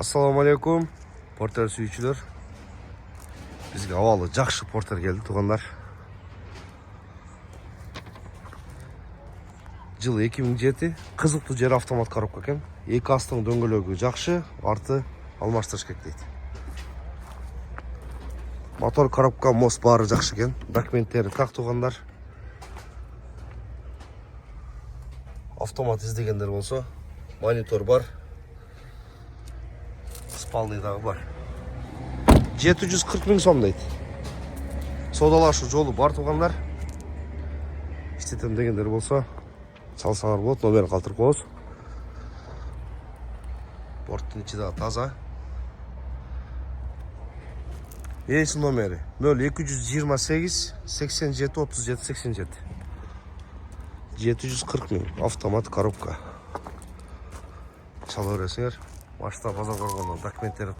Assalamu alaikum, porter sүйүүчүлөр. Бизге абалы жакшы портер келди, туугандар. Жылы 2007, кызыктуу жер автомат коробка экен. Эки астын дөңгөлөгү жакшы, арты алмаштырыш керек дейт. Мотор, коробка, мост баары жакшы экен. Документтери так, туугандар. Автомат издегендер болсо, монитор бар. Спалный дагы бар. 740 миң сом дейт. Содалашу жолу бар, туугандар. Иштетем дегендер болсо, чалсаңар болот, номерин калтырып коебуз. Порттун ичи дагы таза. Эси номери 0228 87 37 87. 740 миң автомат коробка. Чала бересиңер. Башта базар коргондон документтери